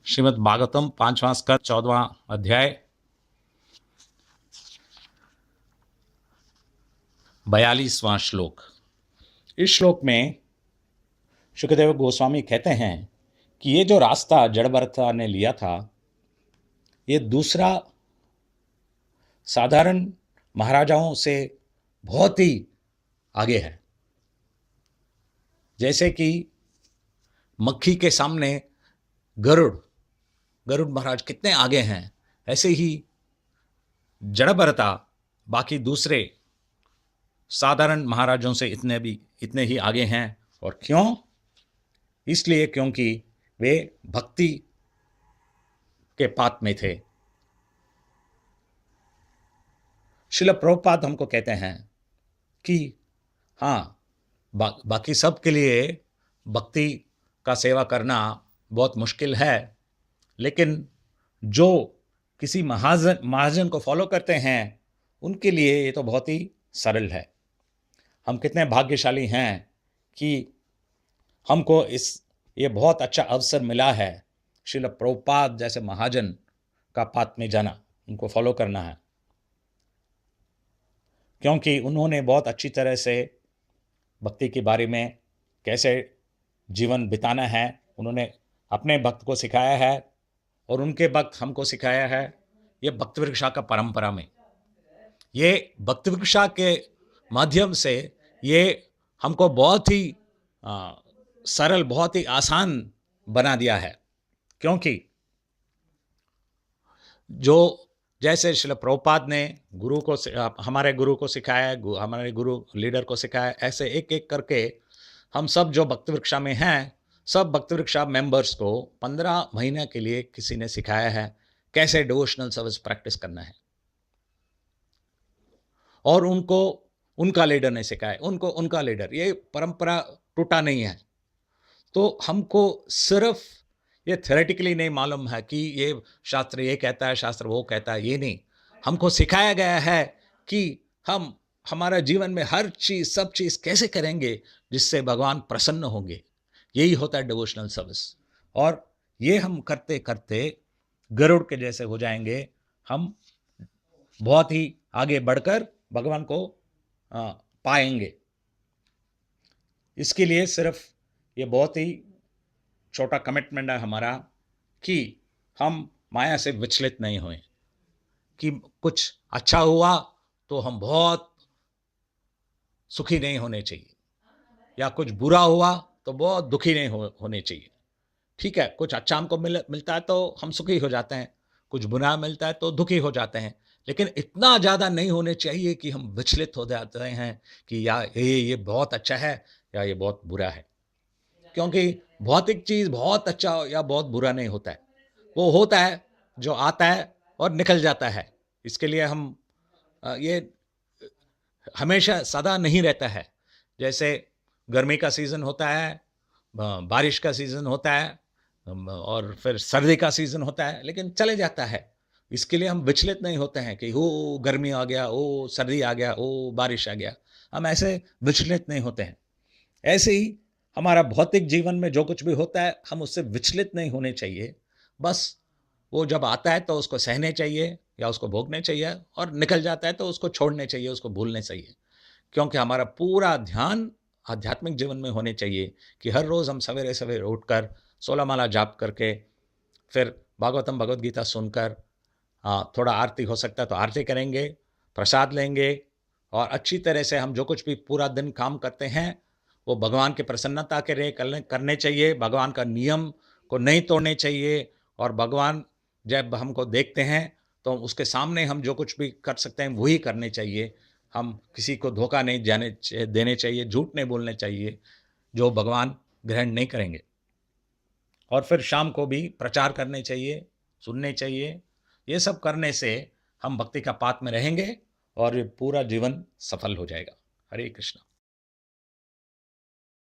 श्रीमद् भागवतम 5वां स्कंद 14वां अध्याय 42वां श्लोक। इस श्लोक में शुकदेव गोस्वामी कहते हैं कि ये जो रास्ता जड़भरता ने लिया था, ये दूसरा साधारण महाराजाओं से बहुत ही आगे है। जैसे कि मक्खी के सामने गरुड़ महाराज कितने आगे हैं, ऐसे ही जड़भरता बाकी दूसरे साधारण महाराजों से इतने ही आगे हैं। और क्यों? इसलिए क्योंकि वे भक्ति के पात में थे। श्रील प्रभुपाद हमको कहते हैं कि हाँ, बाकी सब के लिए भक्ति का सेवा करना बहुत मुश्किल है, लेकिन जो किसी महाजन को फॉलो करते हैं उनके लिए ये तो बहुत ही सरल है। हम कितने भाग्यशाली हैं कि हमको ये बहुत अच्छा अवसर मिला है श्रील प्रभुपाद जैसे महाजन का पाथ में जाना, उनको फॉलो करना है, क्योंकि उन्होंने बहुत अच्छी तरह से भक्ति के बारे में कैसे जीवन बिताना है उन्होंने अपने भक्त को सिखाया है और उनके भक्त हमको सिखाया है। ये भक्त वृक्षा का परंपरा में, ये भक्त वृक्षा के माध्यम से ये हमको बहुत ही सरल, बहुत ही आसान बना दिया है। क्योंकि जो जैसे श्रील प्रभुपाद ने हमारे गुरु को सिखाया, हमारे गुरु लीडर को सिखाया, ऐसे एक एक करके हम सब जो भक्त वृक्षा में हैं, सब भक्त वृक्षा मेंबर्स को 15 महीने के लिए किसी ने सिखाया है कैसे डिवोशनल सर्विस प्रैक्टिस करना है। और उनको उनका लीडर ने सिखाया, उनको उनका लीडर, ये परंपरा टूटा नहीं है। तो हमको सिर्फ ये थ्योरेटिकली नहीं मालूम है कि ये शास्त्र ये कहता है, शास्त्र वो कहता है, ये नहीं। हमको सिखाया गया है कि हम हमारा जीवन में हर चीज़, सब चीज़ कैसे करेंगे जिससे भगवान प्रसन्न होंगे। यही होता है डिवोशनल सर्विस। और ये हम करते करते गरुड़ के जैसे हो जाएंगे, हम बहुत ही आगे बढ़कर भगवान को पाएंगे। इसके लिए सिर्फ ये बहुत ही छोटा कमिटमेंट है हमारा कि हम माया से विचलित नहीं होएं। कि कुछ अच्छा हुआ तो हम बहुत सुखी नहीं होने चाहिए, या कुछ बुरा हुआ तो बहुत दुखी नहीं होने चाहिए। ठीक है, कुछ अच्छा हमको मिलता है तो हम सुखी हो जाते हैं, कुछ बुरा मिलता है तो दुखी हो जाते हैं, लेकिन इतना ज़्यादा नहीं होने चाहिए कि हम विचलित हो जाते हैं कि या ये बहुत अच्छा है या ये बहुत बुरा है। क्योंकि भौतिक चीज़ बहुत अच्छा या बहुत बुरा नहीं होता है, वो होता है जो आता है और निकल जाता है। इसके लिए हम ये हमेशा सदा नहीं रहता है। जैसे गर्मी का सीज़न होता है, बारिश का सीज़न होता है, और फिर सर्दी का सीज़न होता है, लेकिन चले जाता है। इसके लिए हम विचलित नहीं होते हैं कि ओ गर्मी आ गया, ओ सर्दी आ गया, ओ बारिश आ गया। हम ऐसे विचलित नहीं होते हैं। ऐसे ही हमारा भौतिक जीवन में जो कुछ भी होता है, हम उससे विचलित नहीं होने चाहिए। बस वो जब आता है तो उसको सहने चाहिए या उसको भोगने चाहिए, और निकल जाता है तो उसको छोड़ने चाहिए, उसको भूलने चाहिए। क्योंकि हमारा पूरा ध्यान आध्यात्मिक जीवन में होने चाहिए कि हर रोज़ हम सवेरे सवेरे उठकर 16 माला जाप करके, फिर भागवतम भगवद गीता सुनकर, थोड़ा आरती हो सकता है तो आरती करेंगे, प्रसाद लेंगे, और अच्छी तरह से हम जो कुछ भी पूरा दिन काम करते हैं वो भगवान की प्रसन्नता के लिए करने चाहिए। भगवान का नियम को नहीं तोड़ने चाहिए। और भगवान जब हमको देखते हैं तो उसके सामने हम जो कुछ भी कर सकते हैं वही करने चाहिए। हम किसी को धोखा नहीं देने चाहिए, झूठ नहीं बोलने चाहिए, जो भगवान ग्रहण नहीं करेंगे। और फिर शाम को भी प्रचार करने चाहिए, सुनने चाहिए। ये सब करने से हम भक्ति का पाथ में रहेंगे और पूरा जीवन सफल हो जाएगा। हरे कृष्ण।